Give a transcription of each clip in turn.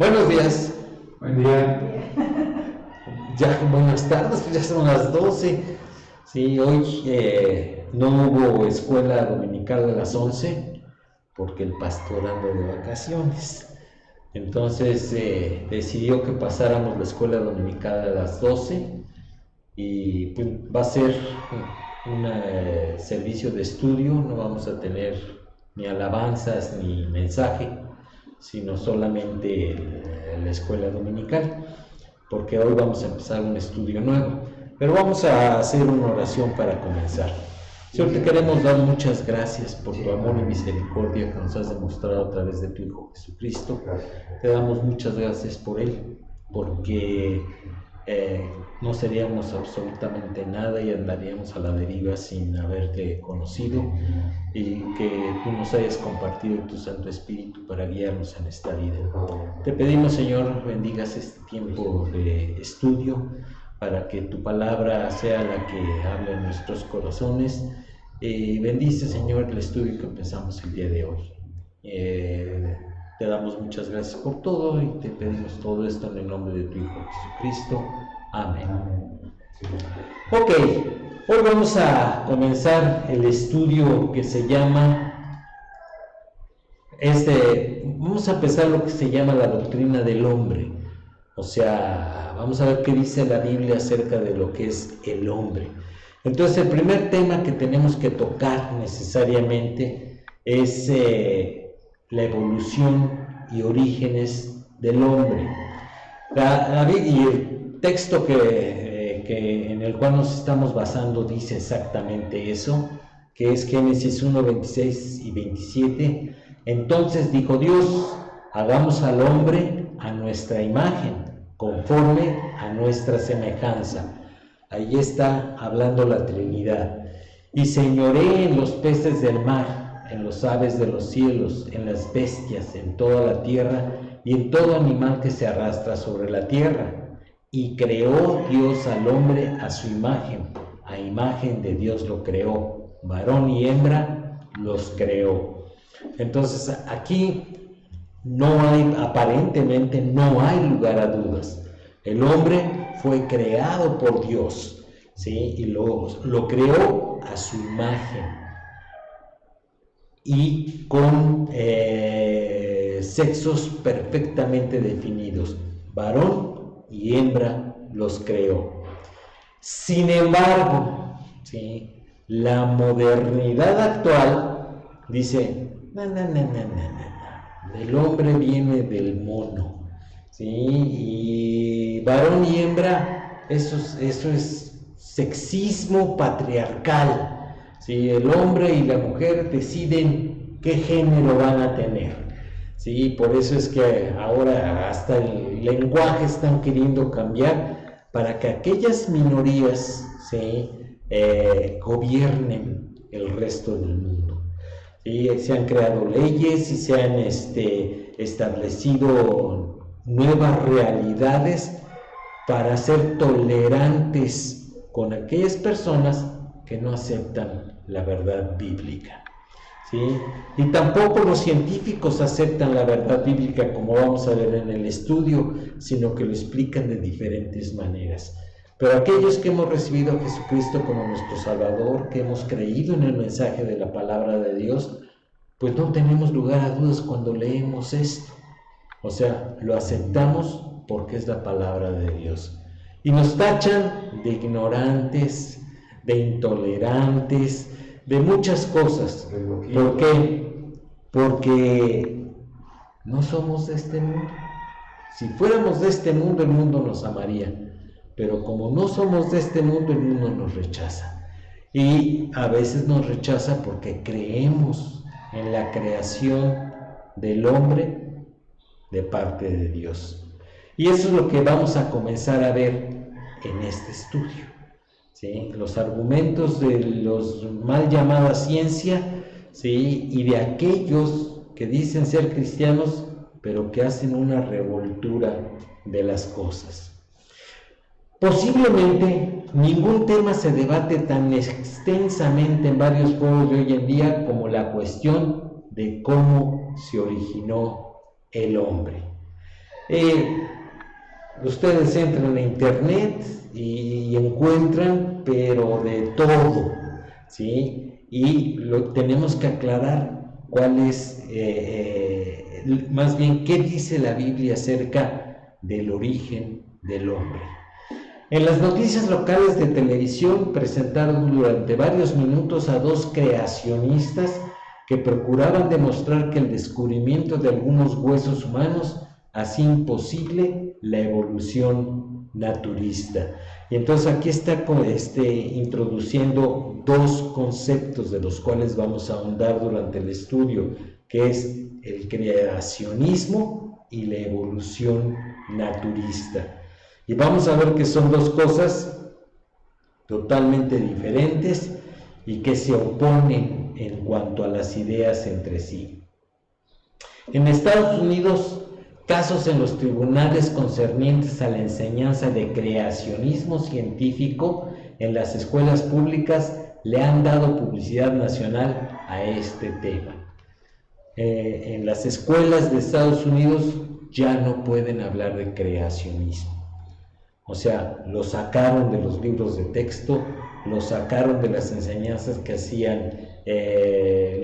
Buenos días. Buen día. Ya, buenas tardes, ya son las 12. Sí, hoy no hubo escuela dominical a las 11 porque el pastor anda de vacaciones. Entonces decidió que pasáramos la escuela dominical a las 12 y pues, va a ser un servicio de estudio. No vamos a tener ni alabanzas ni mensaje, sino solamente la escuela dominical, porque hoy vamos a empezar un estudio nuevo. Pero vamos a hacer una oración para comenzar. Señor, te queremos dar muchas gracias por tu amor y misericordia que nos has demostrado a través de tu Hijo Jesucristo. Te damos muchas gracias por Él, porque no seríamos absolutamente nada y andaríamos a la deriva sin haberte conocido, y que tú nos hayas compartido tu Santo Espíritu para guiarnos en esta vida. Te pedimos, Señor, bendigas este tiempo de estudio para que tu palabra sea la que hable en nuestros corazones. Bendice, Señor, el estudio que empezamos el día de hoy. Te damos muchas gracias por todo y te pedimos todo esto en el nombre de tu Hijo Jesucristo. Amén. Ok, hoy vamos a comenzar el estudio que se llama, vamos a empezar lo que se llama la doctrina del hombre. O sea, vamos a ver qué dice la Biblia acerca de lo que es el hombre. Entonces, el primer tema que tenemos que tocar necesariamente es la evolución y orígenes del hombre. Y el texto en el cual nos estamos basando dice exactamente eso, que es Génesis 1, 26 y 27. Entonces dijo Dios: hagamos al hombre a nuestra imagen, conforme a nuestra semejanza. Ahí está hablando la Trinidad. Y señoree en los peces del mar, en los aves de los cielos, en las bestias, en toda la tierra y en todo animal que se arrastra sobre la tierra. Y creó Dios al hombre a su imagen, a imagen de Dios lo creó, varón y hembra los creó. Entonces aquí aparentemente no hay lugar a dudas. El hombre fue creado por Dios, ¿sí? Y lo creó a su imagen y con sexos perfectamente definidos, varón y hembra los creó. Sin embargo, ¿sí?, la modernidad actual dice: no, el hombre viene del mono, ¿sí? Y varón y hembra, eso es sexismo patriarcal, ¿sí? El hombre y la mujer deciden qué género van a tener, ¿sí? Por eso es que ahora hasta el lenguaje están queriendo cambiar para que aquellas minorías, ¿sí?, gobiernen el resto del mundo. ¿Sí? Se han creado leyes y se han establecido nuevas realidades para ser tolerantes con aquellas personas que no aceptan la verdad bíblica, ¿sí? Y tampoco los científicos aceptan la verdad bíblica, como vamos a ver en el estudio, sino que lo explican de diferentes maneras. Pero aquellos que hemos recibido a Jesucristo como nuestro Salvador, que hemos creído en el mensaje de la palabra de Dios, pues no tenemos lugar a dudas cuando leemos esto. O sea, lo aceptamos porque es la palabra de Dios. Y nos tachan de ignorantes, de intolerantes, de muchas cosas. ¿Por qué? Porque no somos de este mundo. Si fuéramos de este mundo, el mundo nos amaría. Pero como no somos de este mundo, el mundo nos rechaza. Y a veces nos rechaza porque creemos en la creación del hombre de parte de Dios. Y eso es lo que vamos a comenzar a ver en este estudio, ¿sí? Los argumentos de los mal llamada ciencia, ¿sí?, y de aquellos que dicen ser cristianos, pero que hacen una revoltura de las cosas. Posiblemente ningún tema se debate tan extensamente en varios foros de hoy en día como la cuestión de cómo se originó el hombre. Ustedes entran a internet y encuentran, pero de todo, ¿sí? Y tenemos que aclarar cuál es, más bien, qué dice la Biblia acerca del origen del hombre. En las noticias locales de televisión presentaron durante varios minutos a dos creacionistas que procuraban demostrar que el descubrimiento de algunos huesos humanos hacía imposible la evolución naturista. Y entonces aquí está introduciendo dos conceptos de los cuales vamos a ahondar durante el estudio, que es el creacionismo y la evolución naturista. Y vamos a ver que son dos cosas totalmente diferentes y que se oponen en cuanto a las ideas entre sí. En Estados Unidos, casos en los tribunales concernientes a la enseñanza de creacionismo científico en las escuelas públicas le han dado publicidad nacional a este tema. En las escuelas de Estados Unidos ya no pueden hablar de creacionismo. O sea, lo sacaron de los libros de texto, lo sacaron de las enseñanzas que hacían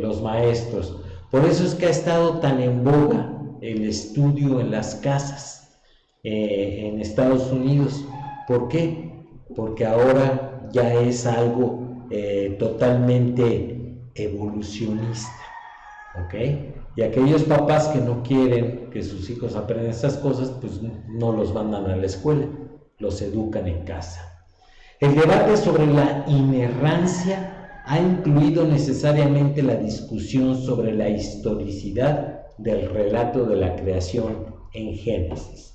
los maestros. Por eso es que ha estado tan en boga el estudio en las casas en Estados Unidos. ¿Por qué? Porque ahora ya es algo totalmente evolucionista, ¿ok? Y aquellos papás que no quieren que sus hijos aprendan estas cosas, pues no los mandan a la escuela, los educan en casa. El debate sobre la inerrancia ha incluido necesariamente la discusión sobre la historicidad del relato de la creación en Génesis.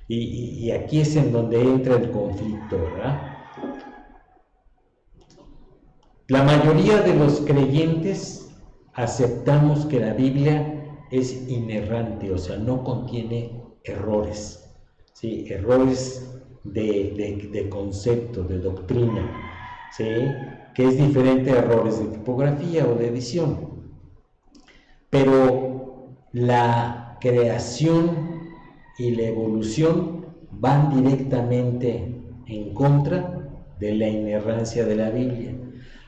Y aquí es en donde entra el conflicto, ¿verdad? La mayoría de los creyentes aceptamos que la Biblia es inerrante, o sea, no contiene errores, ¿sí? Errores de concepto, de doctrina, ¿sí? Que es diferente a errores de tipografía o de edición. Pero la creación y la evolución van directamente en contra de la inerrancia de la Biblia.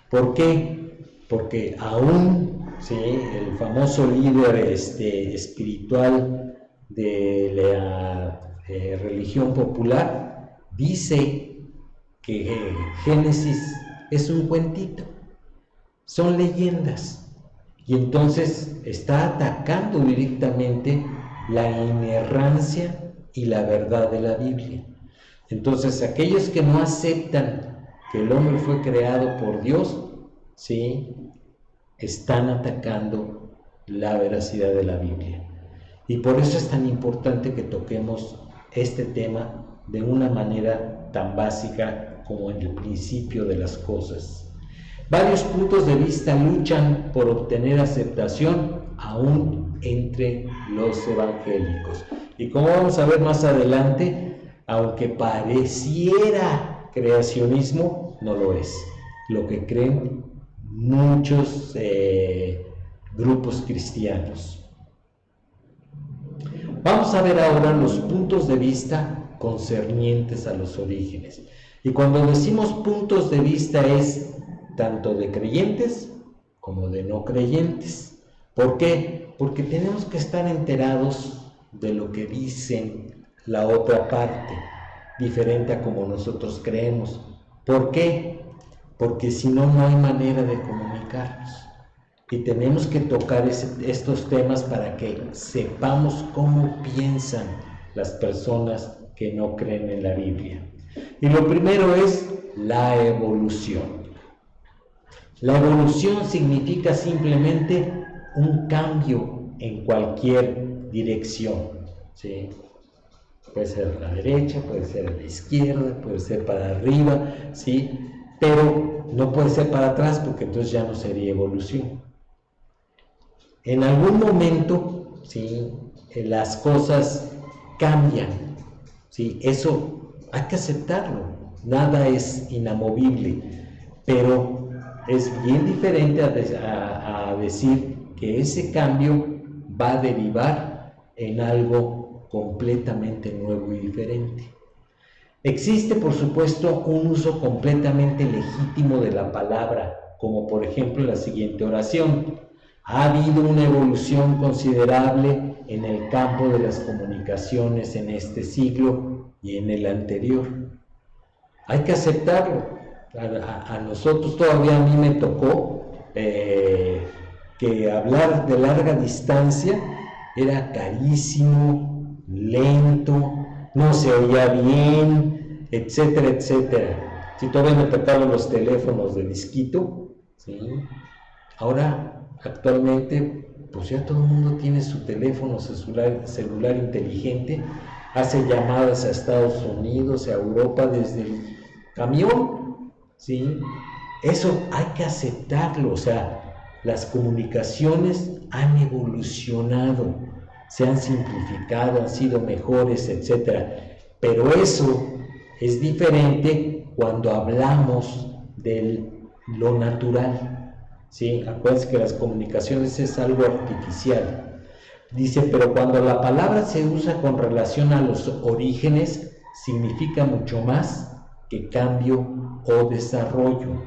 ¿Por qué? Porque aún, ¿sí?, el famoso líder espiritual de la religión popular dice que Génesis es un cuentito, son leyendas, y entonces está atacando directamente la inerrancia y la verdad de la Biblia. Entonces, aquellos que no aceptan que el hombre fue creado por Dios, ¿sí?, están atacando la veracidad de la Biblia. Y por eso es tan importante que toquemos este tema de una manera tan básica como en el principio de las cosas. Varios puntos de vista luchan por obtener aceptación aún entre los evangélicos. Y como vamos a ver más adelante, aunque pareciera creacionismo, no lo es. Lo que creen muchos grupos cristianos. Vamos a ver ahora los puntos de vista concernientes a los orígenes. Y cuando decimos puntos de vista es tanto de creyentes como de no creyentes. ¿Por qué? Porque tenemos que estar enterados de lo que dicen la otra parte, diferente a como nosotros creemos. ¿Por qué? Porque si no, no hay manera de comunicarnos. Y tenemos que tocar estos temas para que sepamos cómo piensan las personas que no creen en la Biblia. Y lo primero es la evolución. La evolución significa simplemente un cambio en cualquier dirección, ¿sí? Puede ser a la derecha, puede ser a la izquierda, puede ser para arriba, ¿sí? Pero no puede ser para atrás, porque entonces ya no sería evolución. En algún momento, ¿sí?, las cosas cambian, ¿sí? Eso hay que aceptarlo, nada es inamovible, pero es bien diferente a decir que ese cambio va a derivar en algo completamente nuevo y diferente. Existe, por supuesto, un uso completamente legítimo de la palabra, como por ejemplo la siguiente oración: ha habido una evolución considerable en el campo de las comunicaciones en este siglo y en el anterior. Hay que aceptarlo. A nosotros todavía, a mí me tocó que hablar de larga distancia era carísimo, lento, no se oía bien, etcétera, etcétera. Si todavía me tocaban los teléfonos de disquito, ¿sí? Ahora, actualmente, pues ya todo el mundo tiene su teléfono celular inteligente, hace llamadas a Estados Unidos, a Europa desde el camión, ¿sí? Eso hay que aceptarlo. O sea, las comunicaciones han evolucionado, se han simplificado, han sido mejores, etc. Pero eso es diferente cuando hablamos de lo natural, ¿sí? Acuérdense que las comunicaciones es algo artificial. Dice, pero cuando la palabra se usa con relación a los orígenes, significa mucho más que cambio o desarrollo.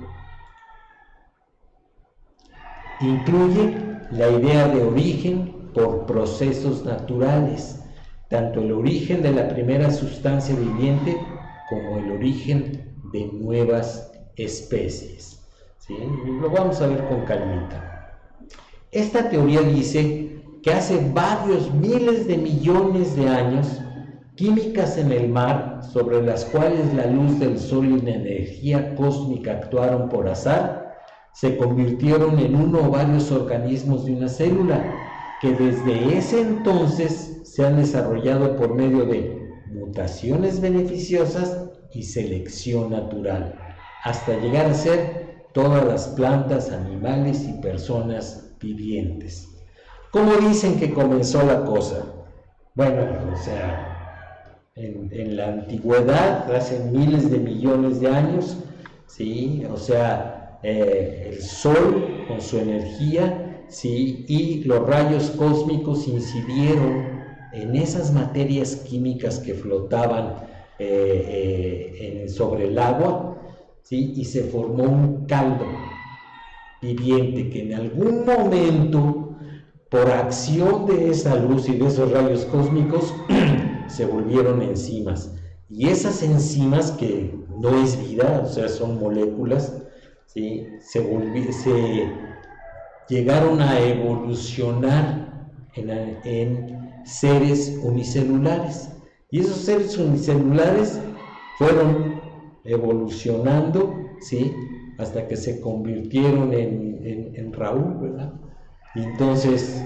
Incluye la idea de origen por procesos naturales, tanto el origen de la primera sustancia viviente como el origen de nuevas especies, ¿sí? Lo vamos a ver con calmita. Esta teoría dice que hace varios miles de millones de años, químicas en el mar, sobre las cuales la luz del sol y la energía cósmica actuaron por azar, se convirtieron en uno o varios organismos de una célula, que desde ese entonces se han desarrollado por medio de mutaciones beneficiosas y selección natural, hasta llegar a ser todas las plantas, animales y personas vivientes. ¿Cómo dicen que comenzó la cosa? Bueno, o sea, en la antigüedad, hace miles de millones de años, ¿sí? O sea, el sol con su energía, ¿sí? Y los rayos cósmicos incidieron en esas materias químicas que flotaban sobre el agua, ¿sí? Y se formó un caldo viviente que en algún momento, por acción de esa luz y de esos rayos cósmicos, se volvieron enzimas. Y esas enzimas, que no es vida, o sea, son moléculas, ¿sí? se llegaron a evolucionar en seres unicelulares. Y esos seres unicelulares fueron evolucionando, ¿sí? Hasta que se convirtieron en Raúl, ¿verdad? Y entonces,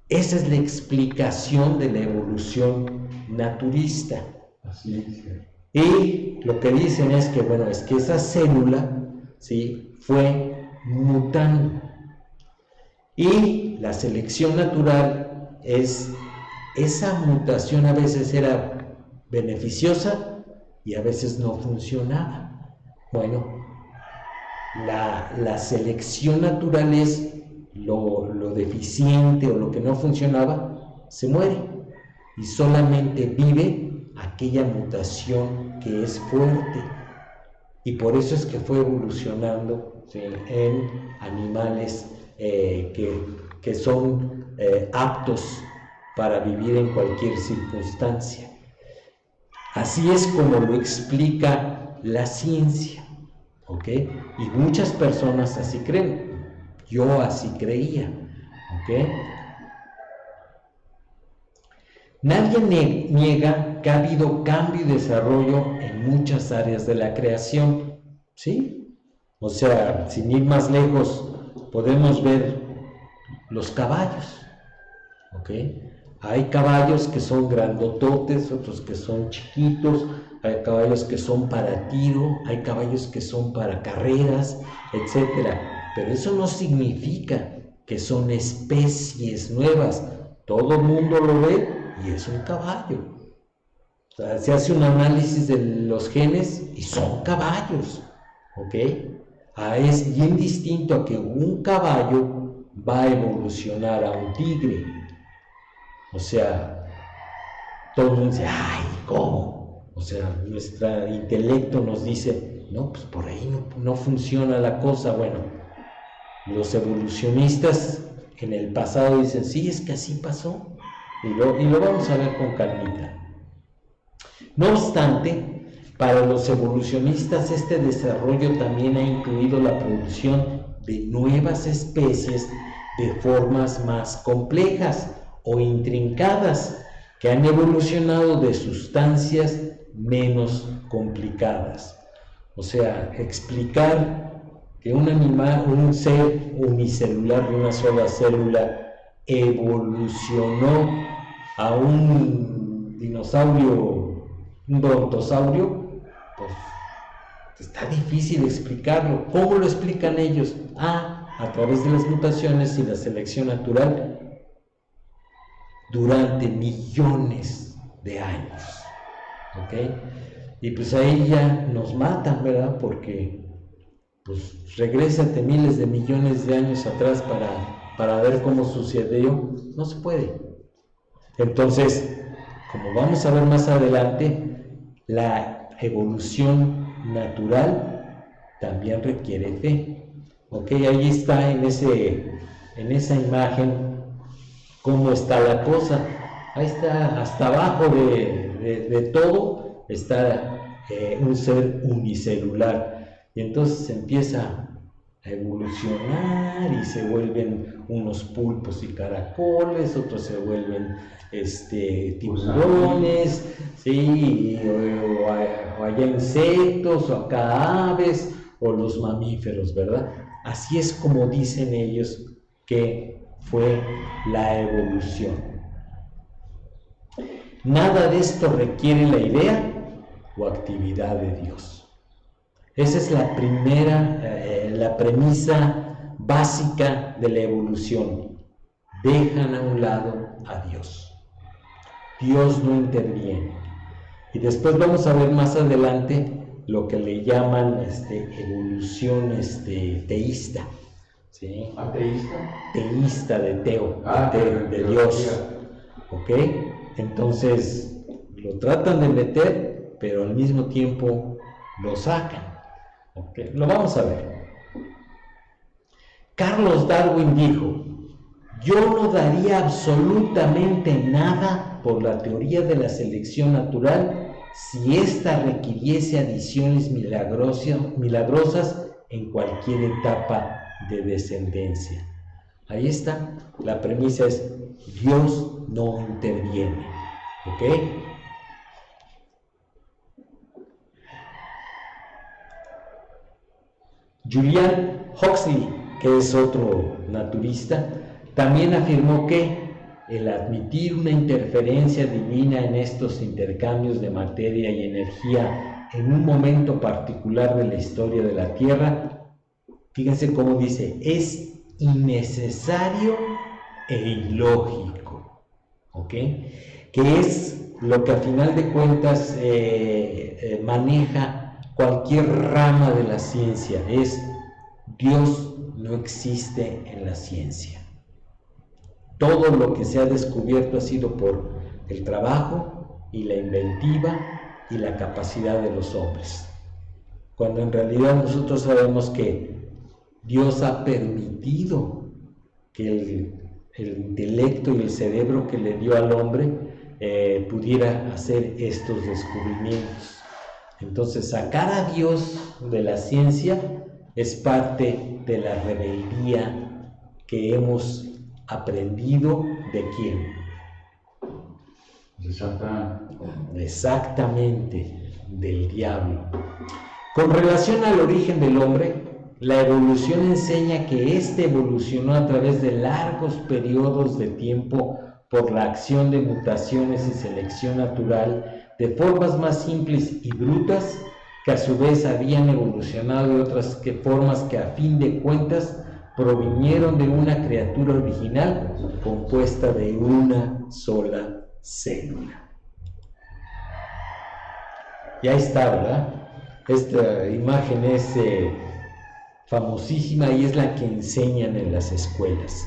esa es la explicación de la evolución naturista. Así es. Y lo que dicen es que, bueno, es que esa célula, ¿sí?, fue mutando. Y la selección natural es, esa mutación a veces era beneficiosa y a veces no funcionaba. Bueno, la selección natural es lo deficiente o lo que no funcionaba, se muere y solamente vive aquella mutación que es fuerte. Y por eso es que fue evolucionando, ¿sí?, en animales que son aptos para vivir en cualquier circunstancia. Así es como lo explica la ciencia, ¿ok? Y muchas personas así creen. Yo así creía, ¿ok? Nadie niega que ha habido cambio y desarrollo en muchas áreas de la creación, ¿sí? O sea, sin ir más lejos, podemos ver los caballos, ¿ok? Hay caballos que son grandototes, otros que son chiquitos, hay caballos que son para tiro, hay caballos que son para carreras, etc. Pero eso no significa que son especies nuevas. Todo el mundo lo ve y es un caballo. O sea, se hace un análisis de los genes y son caballos, ¿ok? Es bien distinto a que un caballo va a evolucionar a un tigre. O sea, todo el mundo dice, ay, ¿cómo? O sea, nuestro intelecto nos dice, no, pues por ahí no funciona la cosa. Bueno, los evolucionistas en el pasado dicen, sí, es que así pasó, y lo vamos a ver con calmita. No obstante, para los evolucionistas este desarrollo también ha incluido la producción de nuevas especies de formas más complejas o intrincadas que han evolucionado de sustancias menos complicadas. O sea, explicar que un animal, un ser unicelular de una sola célula evolucionó a un dinosaurio, un brontosaurio, pues está difícil explicarlo. ¿Cómo lo explican ellos? A través de las mutaciones y la selección natural durante millones de años. ¿Ok? Y pues ahí ya nos matan, ¿verdad? Porque pues regrésate miles de millones de años atrás para ver cómo sucedió. No se puede. Entonces, como vamos a ver más adelante, la evolución natural también requiere fe. Ok, ahí está en esa imagen cómo está la cosa. Ahí está, hasta abajo de todo está un ser unicelular. Y entonces empieza a evolucionar y se vuelven unos pulpos y caracoles, otros se vuelven tiburones, ¿sí? o allá insectos, o acá aves, o los mamíferos, ¿verdad? Así es como dicen ellos que fue la evolución. Nada de esto requiere la idea o actividad de Dios. Esa es la premisa básica de la evolución. Dejan a un lado a Dios. Dios no interviene. Y después vamos a ver más adelante lo que le llaman evolución teísta. ¿Sí? ¿Ateísta? Teísta, de Teo, de Dios. ¿Ok? Entonces lo tratan de meter, pero al mismo tiempo lo sacan. ¿Okay? Lo vamos a ver. Carlos Darwin dijo: yo no daría absolutamente nada por la teoría de la selección natural si ésta requiriese adiciones milagrosas en cualquier etapa de descendencia. Ahí está, la premisa es: Dios no interviene. ¿Ok? Julian Huxley, que es otro naturista, también afirmó que el admitir una interferencia divina en estos intercambios de materia y energía en un momento particular de la historia de la Tierra, fíjense cómo dice, es innecesario e ilógico, ¿ok? Que es lo que a final de cuentas maneja cualquier rama de la ciencia, es Dios no existe en la ciencia. Todo lo que se ha descubierto ha sido por el trabajo y la inventiva y la capacidad de los hombres, cuando en realidad nosotros sabemos que Dios ha permitido que el intelecto y el cerebro que le dio al hombre pudiera hacer estos descubrimientos. Entonces, sacar a Dios de la ciencia es parte de la rebeldía que hemos aprendido de quién. Exactamente, del diablo. Con relación al origen del hombre, la evolución enseña que éste evolucionó a través de largos periodos de tiempo por la acción de mutaciones y selección natural de formas más simples y brutas, que a su vez habían evolucionado de otras formas que a fin de cuentas provinieron de una criatura original compuesta de una sola célula. Y ahí está, ¿verdad? Esta imagen es famosísima y es la que enseñan en las escuelas.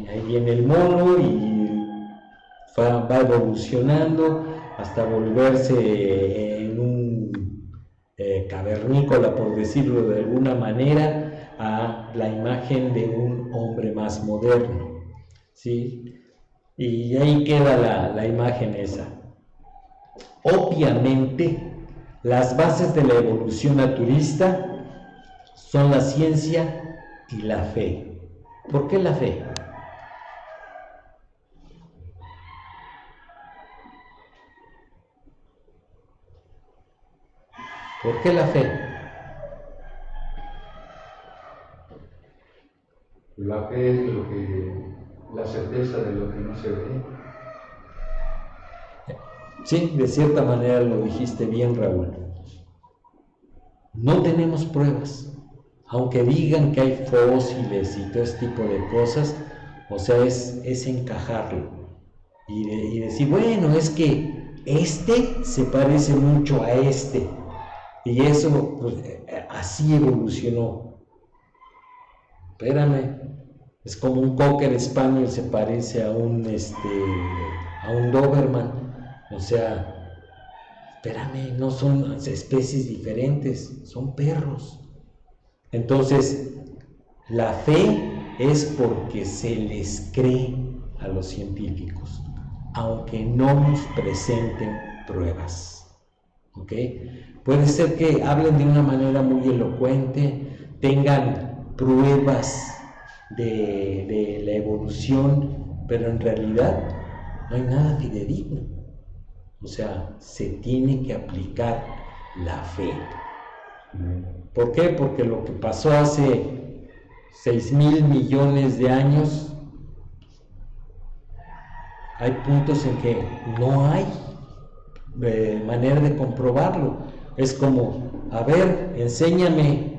Ahí viene el mono y va evolucionando hasta volverse en un cavernícola, por decirlo de alguna manera, a la imagen de un hombre más moderno, ¿sí? Y ahí queda la imagen esa. Obviamente, las bases de la evolución naturista son la ciencia y la fe. ¿Por qué la fe? ¿Por qué la fe? La fe es la certeza de lo que no se ve. Sí, de cierta manera lo dijiste bien, Raúl. No tenemos pruebas, aunque digan que hay fósiles y todo ese tipo de cosas, o sea, es encajarlo y decir, bueno, es que este se parece mucho a este, y eso, pues, así evolucionó. Espérame, es como un Cocker Spaniel se parece a un Doberman, o sea, espérame, no son especies diferentes, son perros. Entonces, la fe es porque se les cree a los científicos, aunque no nos presenten pruebas. ¿Ok? Puede ser que hablen de una manera muy elocuente, tengan pruebas de la evolución, pero en realidad no hay nada fidedigno. O sea, se tiene que aplicar la fe. ¿Por qué? Porque lo que pasó hace 6,000 millones de años, hay puntos en que no hay manera de comprobarlo. Es como, a ver, enséñame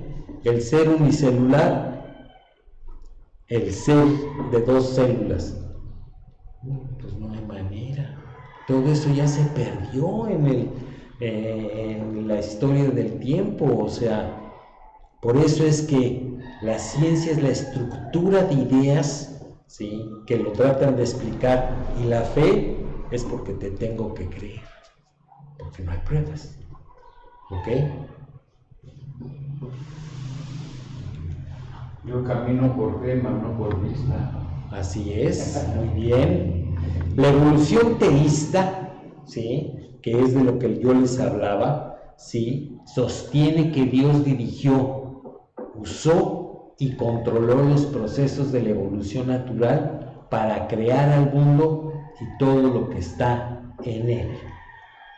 el ser unicelular, el ser de 2 células. Pues no hay manera. Todo eso ya se perdió en la historia del tiempo. O sea, por eso es que la ciencia es la estructura de ideas, ¿sí?, que lo tratan de explicar, y la fe es porque te tengo que creer, porque no hay pruebas. ¿Ok? Yo camino por fe, mas no por vista. Así es, muy bien. La evolución teísta, ¿sí?, que es de lo que yo les hablaba, ¿sí?, sostiene que Dios dirigió, usó y controló los procesos de la evolución natural para crear al mundo y todo lo que está en él.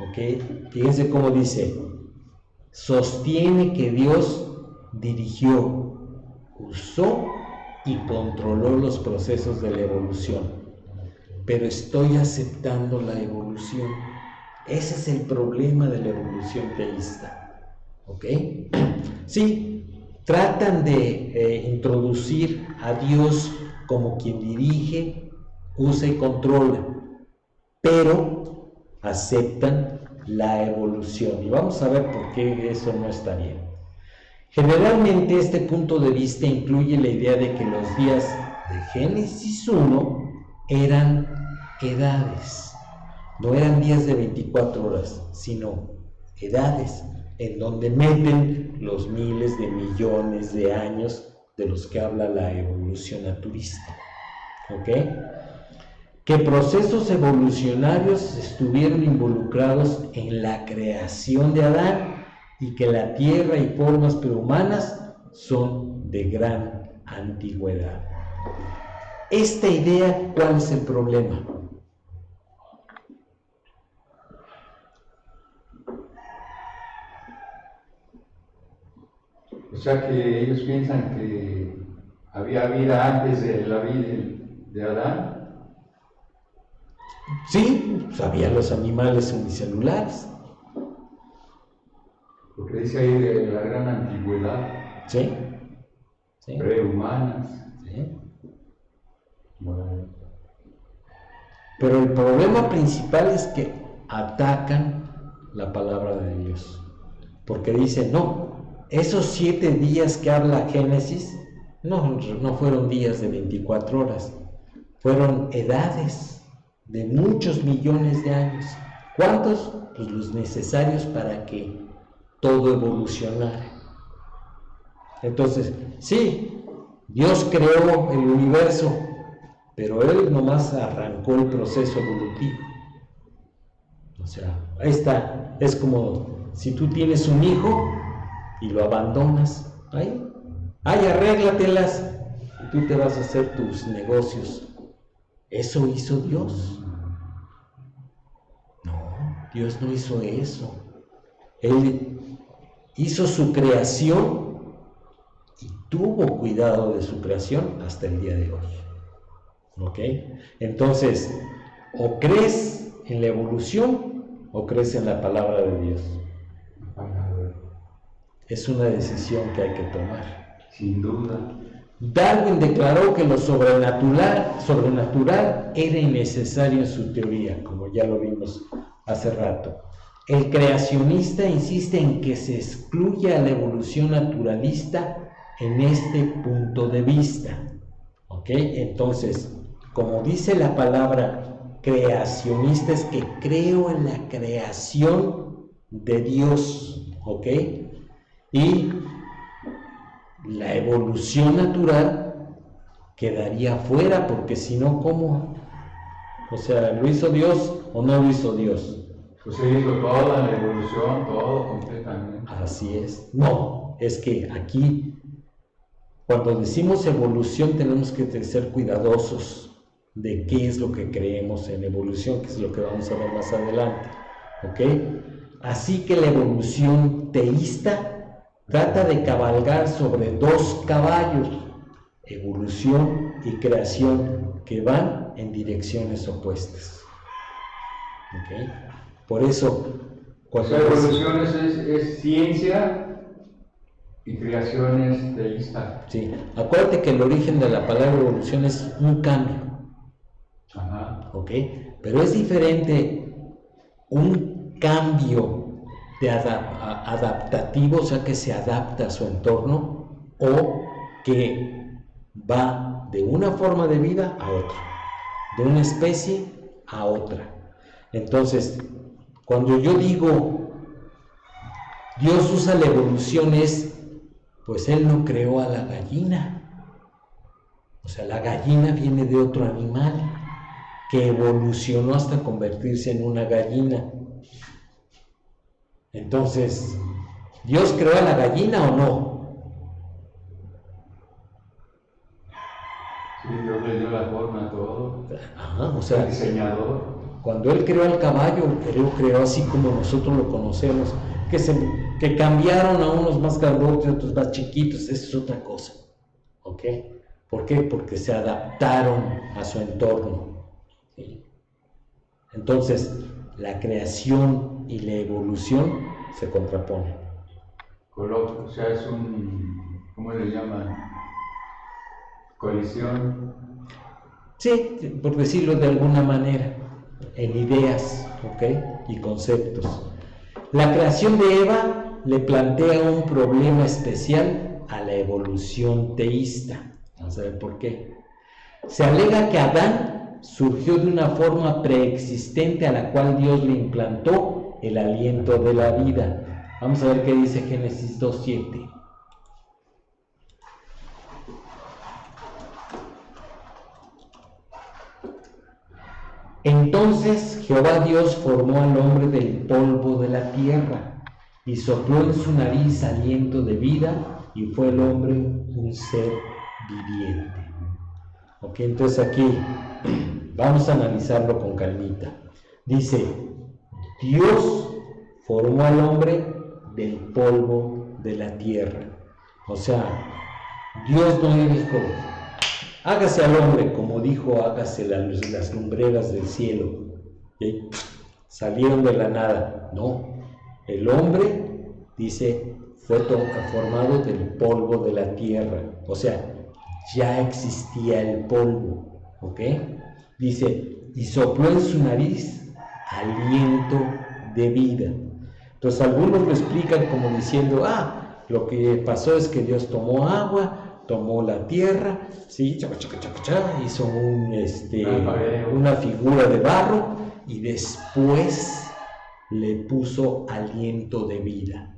¿Ok? Fíjense cómo dice: sostiene que Dios dirigió, usó y controló los procesos de la evolución, pero estoy aceptando la evolución. Ese es el problema de la evolución teísta. ¿Ok? Sí, tratan de introducir a Dios como quien dirige, usa y controla, pero aceptan la evolución. Y vamos a ver por qué eso no está bien. Generalmente este punto de vista incluye la idea de que los días de Génesis 1 eran edades. No eran días de 24 horas, sino edades, en donde meten los miles de millones de años de los que habla la evolución naturista. ¿Ok? Que procesos evolucionarios estuvieron involucrados en la creación de Adán y que la tierra y formas prehumanas son de gran antigüedad. Esta idea, ¿cuál es el problema? O sea que ellos piensan que había vida antes de la vida de Adán. Sí, sabían los animales unicelulares. Porque dice ahí de la gran antigüedad. Sí. Sí. Prehumanas. Sí. Bueno. Pero el problema principal es que atacan la palabra de Dios. Porque dicen, no, esos 7 días que habla Génesis no fueron días de 24 horas, fueron edades. de muchos millones de años. ¿Cuántos? Pues los necesarios para que todo evolucionara. Entonces, sí, Dios creó el universo, pero Él nomás arrancó el proceso evolutivo. O sea, ahí está, es como si tú tienes un hijo y lo abandonas, ahí, arréglatelas, y tú te vas a hacer tus negocios. ¿Eso hizo Dios? No, Dios no hizo eso. Él hizo su creación y tuvo cuidado de su creación hasta el día de hoy. ¿Ok? Entonces, o crees en la evolución o crees en la palabra de Dios. Es una decisión que hay que tomar. Sin duda. Darwin declaró que lo sobrenatural era innecesario en su teoría, como ya lo vimos hace rato. El creacionista insiste en que se excluya la evolución naturalista en este punto de vista. ¿Ok? Entonces, como dice la palabra creacionista, es que creo en la creación de Dios. ¿Ok? Y la evolución natural quedaría fuera, porque si no, ¿cómo? O sea, ¿lo hizo Dios o no lo hizo Dios? Pues se hizo toda la evolución, todo completamente. Así es. No, es que aquí, cuando decimos evolución, tenemos que ser cuidadosos de qué es lo que creemos en evolución, que es lo que vamos a ver más adelante. ¿Ok? Así que la evolución teísta trata de cabalgar sobre dos caballos, evolución y creación, que van en direcciones opuestas. ¿Okay? Por eso, cuando evolución es ciencia y creación es teísta. Sí, acuérdate que el origen de la palabra evolución es un cambio. Ajá. ¿Ok? Pero es diferente un cambio de adaptativo, o sea, que se adapta a su entorno, o que va de una forma de vida a otra, de una especie a otra. Entonces, cuando yo digo Dios usa la evolución, pues Él no creó a la gallina. O sea, la gallina viene de otro animal que evolucionó hasta convertirse en una gallina. Entonces, ¿Dios creó a la gallina o no? Sí, Dios le dio la forma a todo. Ajá, o sea, el diseñador. Cuando Él creó al caballo, Él lo creó así como nosotros lo conocemos, que cambiaron a unos más grandotes y otros más chiquitos, eso es otra cosa. ¿Ok? ¿Por qué? Porque se adaptaron a su entorno. ¿Sí? Entonces, la creación y la evolución se contraponen. O sea, es ¿cómo le llaman? Colisión. Sí, por decirlo de alguna manera, en ideas, ¿ok? Y conceptos. La creación de Eva le plantea un problema especial a la evolución teísta. Vamos a ver por qué. Se alega que Adán surgió de una forma preexistente a la cual Dios le implantó el aliento de la vida. Vamos a ver qué dice Génesis 2:7. Entonces Jehová Dios formó al hombre del polvo de la tierra y sopló en su nariz aliento de vida, y fue el hombre un ser viviente. Ok, entonces aquí vamos a analizarlo con calmita. Dice, Dios formó al hombre del polvo de la tierra. O sea, Dios no le dijo, hágase al hombre, como dijo, hágase las lumbreras del cielo. ¿Sí? Salieron de la nada. No, el hombre, dice, fue formado del polvo de la tierra. O sea, ya existía el polvo. ¿Ok? Dice, y sopló en su nariz aliento de vida. Entonces algunos lo explican como diciendo, lo que pasó es que Dios tomó agua, tomó la tierra, ¿sí? Hizo una figura de barro y después le puso aliento de vida.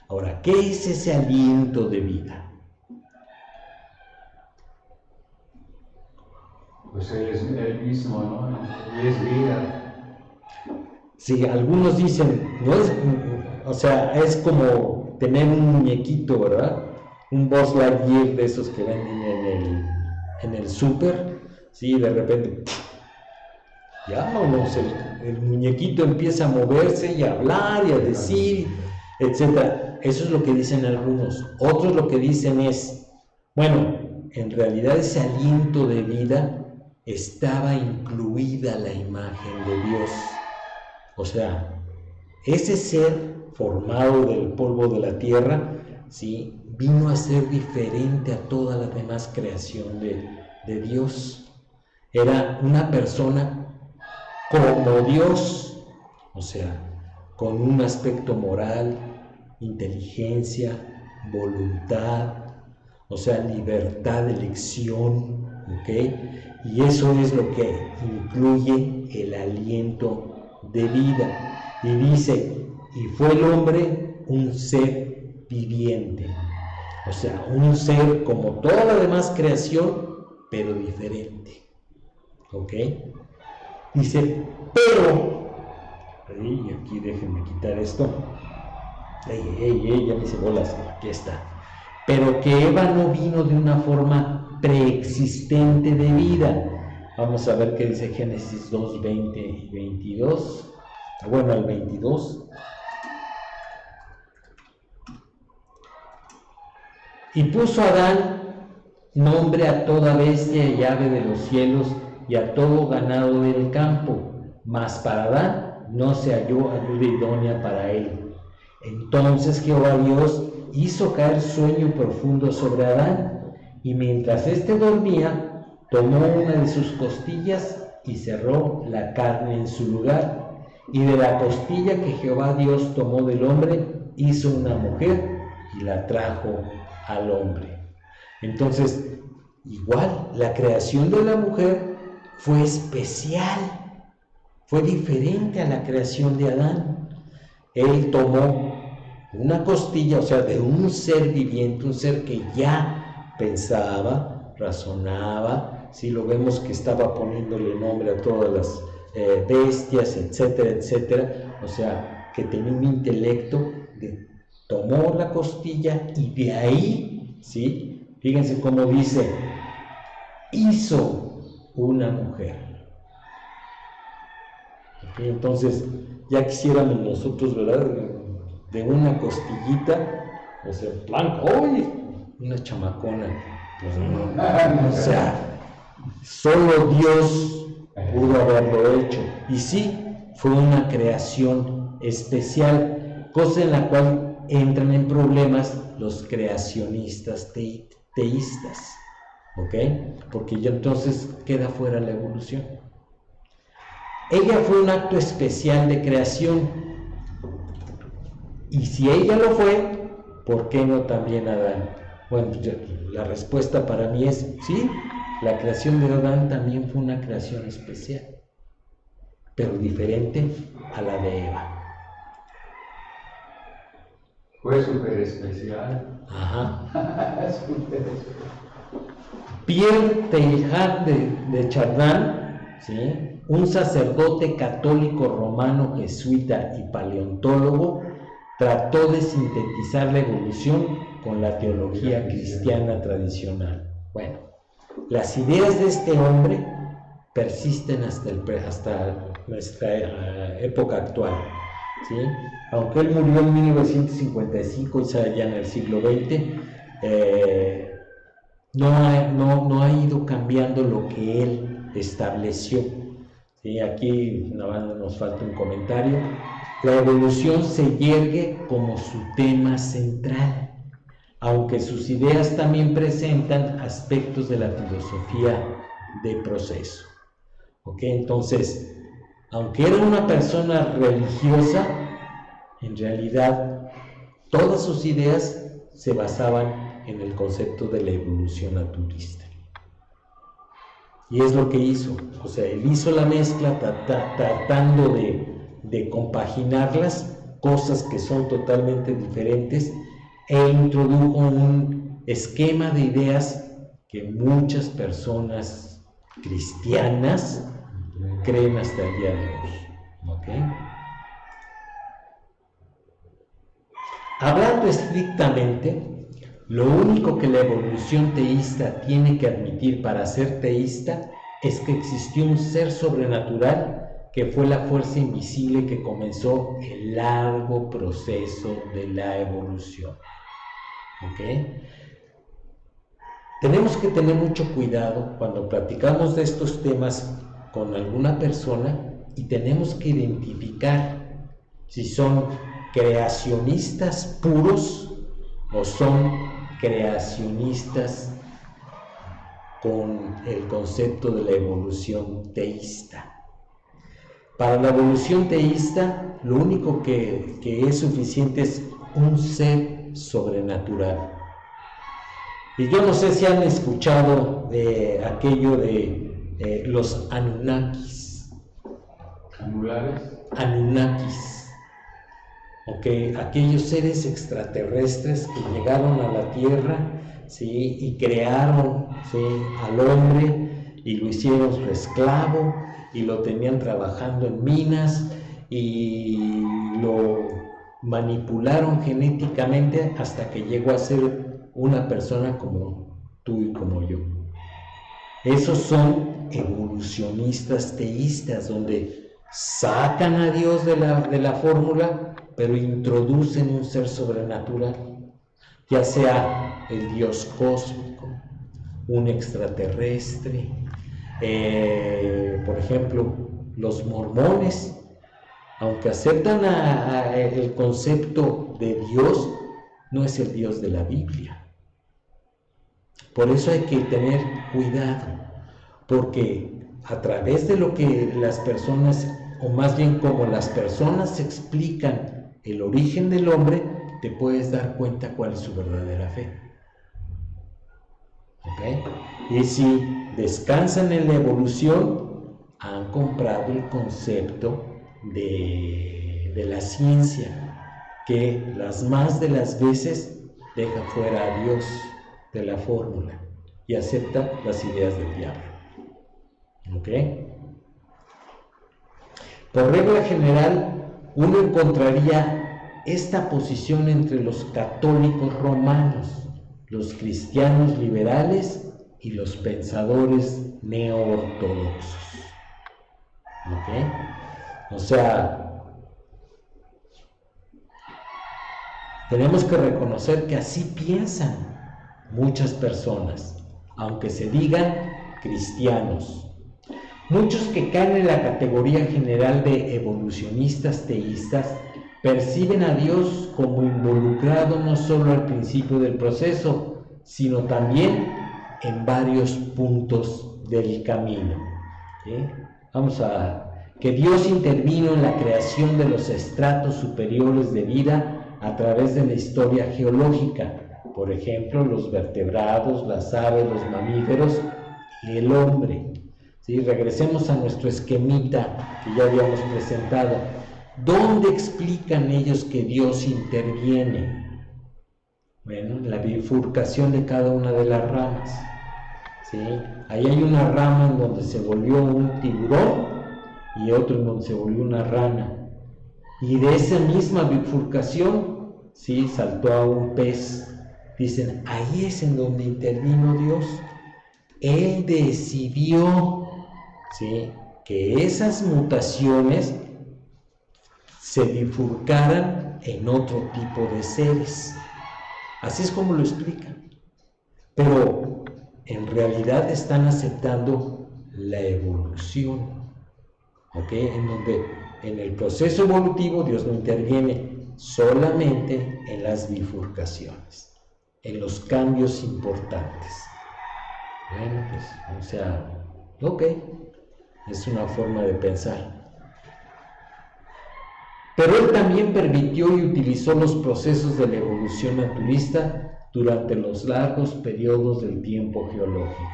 Ahora, ¿qué es ese aliento de vida? Pues Él es Él mismo, ¿no? Y es vida. Sí, algunos dicen, no es, o sea, es como tener un muñequito, ¿verdad? Un Buzz Lightyear de esos que venden en el súper, sí, de repente, ya vámonos, el muñequito empieza a moverse y a hablar y a decir, etc. Eso es lo que dicen algunos. Otros lo que dicen es, bueno, en realidad ese aliento de vida estaba incluida la imagen de Dios. O sea, ese ser formado del polvo de la tierra, ¿sí?, vino a ser diferente a toda la demás creación de Dios. Era una persona como Dios, o sea, con un aspecto moral, inteligencia, voluntad, o sea, libertad de elección, ¿ok? Y eso es lo que incluye el aliento de vida. Y dice, y fue el hombre un ser viviente, o sea, un ser como toda la demás creación, pero diferente, ¿ok? Dice, pero, y aquí déjenme quitar esto, ya me hice bolas, aquí está, pero que Eva no vino de una forma preexistente de vida. Vamos a ver qué dice Génesis 2, 20 y 22, bueno, el 22. Y puso Adán nombre a toda bestia y ave de los cielos y a todo ganado del campo, mas para Adán no se halló ayuda idónea para él. Entonces Jehová Dios hizo caer sueño profundo sobre Adán, y mientras éste dormía, tomó una de sus costillas y cerró la carne en su lugar, y de la costilla que Jehová Dios tomó del hombre, hizo una mujer y la trajo al hombre. Entonces, igual, la creación de la mujer fue especial, fue diferente a la creación de Adán. Él tomó una costilla, o sea, de un ser viviente, un ser que ya pensaba, razonaba, si lo vemos que estaba poniéndole nombre a todas las bestias, etcétera, etcétera, o sea, que tenía un intelecto, tomó la costilla y de ahí, ¿sí? Fíjense cómo dice, hizo una mujer. ¿Okay? Entonces, ya quisiéramos nosotros, ¿verdad?, de una costillita, o sea, plan, ¡oye!, una chamacona. Pues no, o sea, solo Dios pudo haberlo hecho. Y sí, fue una creación especial, cosa en la cual entran en problemas los creacionistas teístas, ¿ok? Porque ya entonces queda fuera la evolución. Ella fue un acto especial de creación, y si ella lo fue, ¿por qué no también Adán? Bueno, la respuesta para mí es sí, la creación de Adán también fue una creación especial, pero diferente a la de Eva. Fue súper especial. Ajá. Súper especial. Pierre Teilhard de Chardin, ¿sí?, un sacerdote católico romano, jesuita y paleontólogo, trató de sintetizar la evolución con la teología cristiana tradicional. Bueno, las ideas de este hombre persisten hasta nuestra época actual, ¿sí? Aunque él murió en 1955, ya en el siglo XX, no ha ido cambiando lo que él estableció. ¿Sí? Aquí nos falta un comentario. La evolución se yergue como su tema central, aunque sus ideas también presentan aspectos de la filosofía de proceso. ¿Ok? Entonces, aunque era una persona religiosa, en realidad todas sus ideas se basaban en el concepto de la evolución naturista. Y es lo que hizo, o sea, él hizo la mezcla tratando de compaginarlas, cosas que son totalmente diferentes, e introdujo un esquema de ideas que muchas personas cristianas creen hasta el día de hoy. ¿Ok? Hablando estrictamente, lo único que la evolución teísta tiene que admitir para ser teísta es que existió un ser sobrenatural que fue la fuerza invisible que comenzó el largo proceso de la evolución. ¿Ok? Tenemos que tener mucho cuidado cuando platicamos de estos temas con alguna persona y tenemos que identificar si son creacionistas puros o son creacionistas con el concepto de la evolución teísta. Para la evolución teísta, lo único que es suficiente es un ser sobrenatural. Y yo no sé si han escuchado de aquello de los Anunnakis. Anunnakis. Okay, aquellos seres extraterrestres que llegaron a la Tierra, ¿sí? Y crearon, ¿sí?, al hombre y lo hicieron su esclavo y lo tenían trabajando en minas y lo manipularon genéticamente hasta que llegó a ser una persona como tú y como yo. Esos son evolucionistas teístas, donde sacan a Dios de la fórmula, pero introducen un ser sobrenatural, ya sea el Dios cósmico, un extraterrestre. Por ejemplo, los mormones, aunque aceptan el concepto de Dios, no es el Dios de la Biblia. Por eso hay que tener cuidado, porque a través de lo que las personas, o más bien como las personas explican el origen del hombre, te puedes dar cuenta cuál es su verdadera fe. ¿Ok? Y si descansan en la evolución, han comprado el concepto de la ciencia, que las más de las veces deja fuera a Dios de la fórmula y acepta las ideas del diablo. ¿Ok? Por regla general, uno encontraría esta posición entre los católicos romanos, los cristianos liberales y los pensadores neoortodoxos. ¿Ok? O sea, tenemos que reconocer que así piensan muchas personas, aunque se digan cristianos. Muchos que caen en la categoría general de evolucionistas teístas perciben a Dios como involucrado no solo al principio del proceso, sino también en varios puntos del camino. ¿Sí? Vamos a que Dios intervino en la creación de los estratos superiores de vida a través de la historia geológica, por ejemplo, los vertebrados, las aves, los mamíferos y el hombre. ¿Sí? Regresemos a nuestro esquemita que ya habíamos presentado. ¿Dónde explican ellos que Dios interviene? Bueno, en la bifurcación de cada una de las ramas. ¿Sí? Ahí hay una rama en donde se volvió un tiburón y otro en donde se volvió una rana. Y de esa misma bifurcación, ¿sí?, saltó a un pez. Dicen, ahí es en donde intervino Dios. Él decidió, ¿sí?, que esas mutaciones se bifurcaran en otro tipo de seres. Así es como lo explican. Pero en realidad están aceptando la evolución, ¿ok? En donde en el proceso evolutivo Dios no interviene, solamente en las bifurcaciones, en los cambios importantes. Bueno, pues, o sea, ok, es una forma de pensar. Pero él también permitió y utilizó los procesos de la evolución naturista durante los largos periodos del tiempo geológico.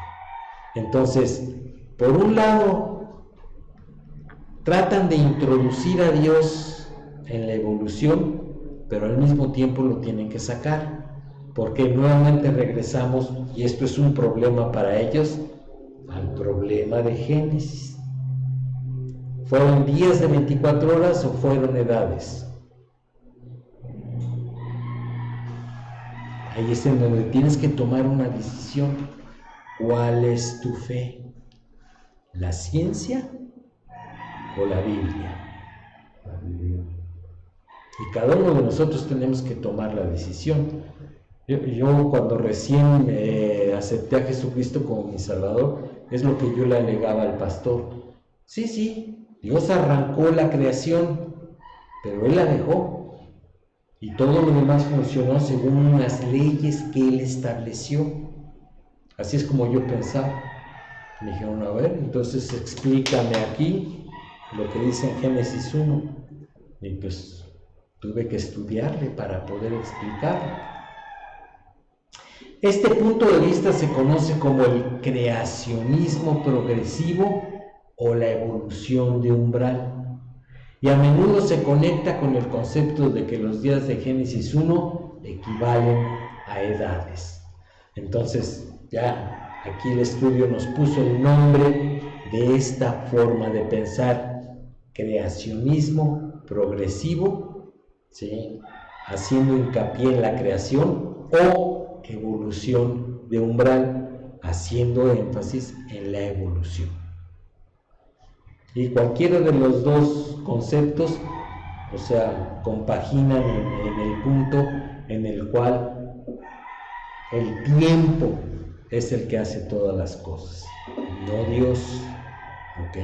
Entonces, por un lado, tratan de introducir a Dios en la evolución, pero al mismo tiempo lo tienen que sacar, porque nuevamente regresamos, y esto es un problema para ellos, al problema de Génesis. ¿Fueron días de 24 horas o fueron edades? Ahí es en donde tienes que tomar una decisión. ¿Cuál es tu fe? ¿La ciencia o la Biblia? Y cada uno de nosotros tenemos que tomar la decisión. Yo cuando recién acepté a Jesucristo como mi Salvador, es lo que yo le alegaba al pastor. Sí, Dios arrancó la creación, pero Él la dejó. Y todo lo demás funcionó según unas leyes que Él estableció. Así es como yo pensaba. Me dijeron, a ver, entonces explícame aquí lo que dice en Génesis 1. Y pues tuve que estudiarle para poder explicarlo. Este punto de vista se conoce como el creacionismo progresivo o la evolución de umbral. Y a menudo se conecta con el concepto de que los días de Génesis 1 equivalen a edades. Entonces, ya aquí el estudio nos puso el nombre de esta forma de pensar, creacionismo progresivo, ¿sí?, haciendo hincapié en la creación, o evolución de umbral, haciendo énfasis en la evolución. Y cualquiera de los dos conceptos, o sea, compaginan en el punto en el cual el tiempo es el que hace todas las cosas, no Dios. ¿Ok?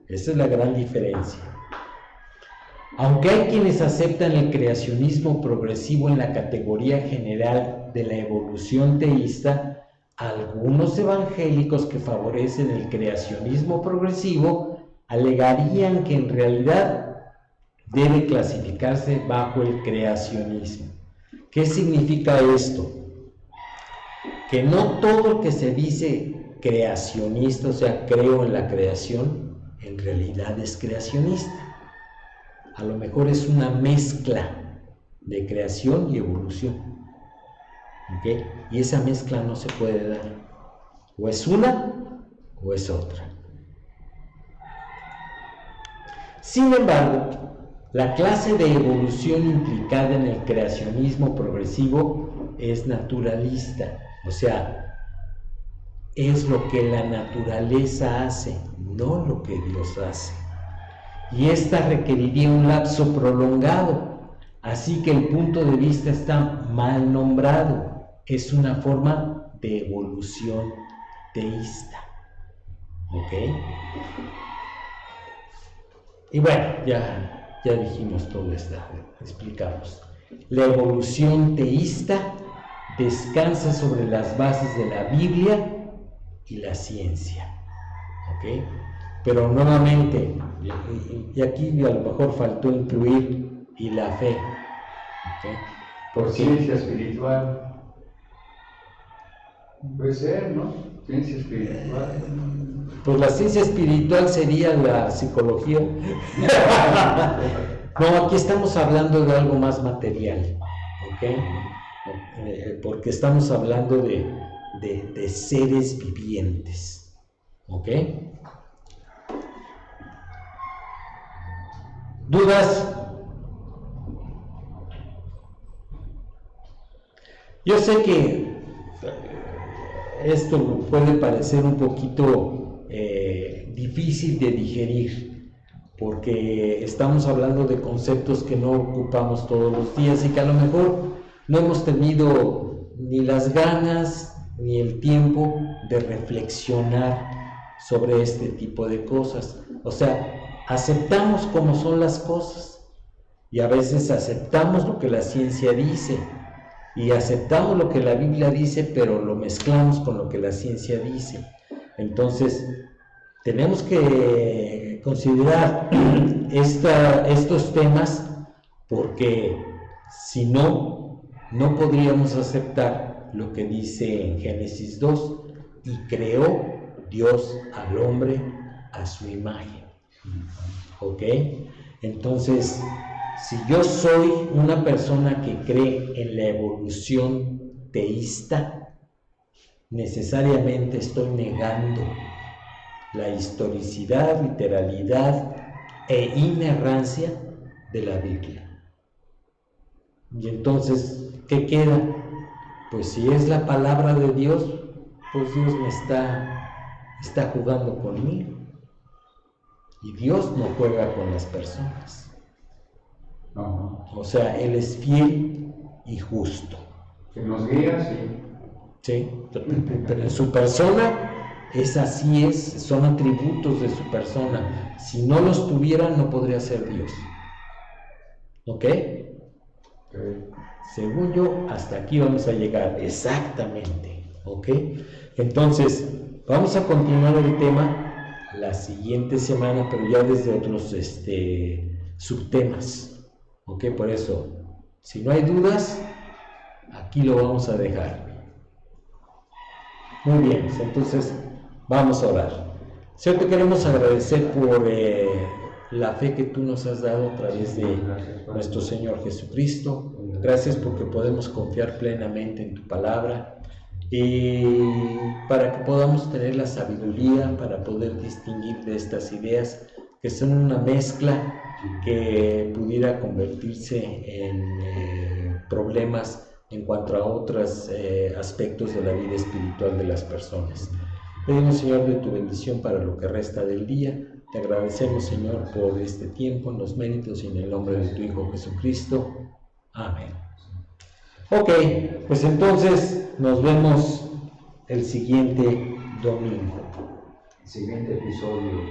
Esa es la gran diferencia. Aunque hay quienes aceptan el creacionismo progresivo en la categoría general de la evolución teísta, algunos evangélicos que favorecen el creacionismo progresivo alegarían que en realidad debe clasificarse bajo el creacionismo. ¿Qué significa esto? Que no todo lo que se dice creacionista, o sea, creo en la creación, en realidad es creacionista. A lo mejor es una mezcla de creación y evolución. ¿Ok? Y esa mezcla no se puede dar. O es una o es otra. Sin embargo, la clase de evolución implicada en el creacionismo progresivo es naturalista, o sea, es lo que la naturaleza hace, no lo que Dios hace. Y esta requeriría un lapso prolongado, así que el punto de vista está mal nombrado, es una forma de evolución teísta. ¿Ok? Y bueno, ya dijimos todo esto, explicamos. La evolución teísta descansa sobre las bases de la Biblia y la ciencia. ¿Ok? Pero nuevamente, y aquí a lo mejor faltó incluir y la fe. ¿Ok? Por ciencia espiritual. Puede ser, ¿no? Ciencia espiritual. Pues la ciencia espiritual sería la psicología. No, aquí estamos hablando de algo más material, ¿ok? Porque estamos hablando de seres vivientes, ¿ok? ¿Dudas? Yo sé que esto puede parecer un poquito difícil de digerir, porque estamos hablando de conceptos que no ocupamos todos los días y que a lo mejor no hemos tenido ni las ganas ni el tiempo de reflexionar sobre este tipo de cosas. O sea, aceptamos como son las cosas y a veces aceptamos lo que la ciencia dice y aceptamos lo que la Biblia dice, pero lo mezclamos con lo que la ciencia dice. Entonces, tenemos que considerar estos temas, porque si no, no podríamos aceptar lo que dice en Génesis 2, y creó Dios al hombre a su imagen. ¿Ok? Entonces, si yo soy una persona que cree en la evolución teísta, necesariamente estoy negando la historicidad, literalidad e inerrancia de la Biblia. Y entonces, ¿qué queda? Pues si es la palabra de Dios, pues Dios me está jugando conmigo. Y Dios no juega con las personas. No. O sea, Él es fiel y justo. Que nos guía, sí. Sí, pero en su persona es así, son atributos de su persona. Si no los tuviera, no podría ser Dios. ¿Ok? Según yo, hasta aquí vamos a llegar exactamente. ¿Ok? Entonces, vamos a continuar el tema la siguiente semana, pero ya desde otros subtemas. ¿Ok? Por eso, si no hay dudas, aquí lo vamos a dejar. Muy bien, entonces vamos a orar. Señor, te queremos agradecer por la fe que tú nos has dado a través de nuestro Señor Jesucristo. Gracias porque podemos confiar plenamente en tu palabra y para que podamos tener la sabiduría para poder distinguir de estas ideas que son una mezcla que pudiera convertirse en problemas en cuanto a otros aspectos de la vida espiritual de las personas. Pedimos, Señor, de tu bendición para lo que resta del día. Te agradecemos, Señor, por este tiempo, en los méritos y en el nombre de tu Hijo Jesucristo. Amén. Ok, pues entonces nos vemos el siguiente domingo. El siguiente episodio.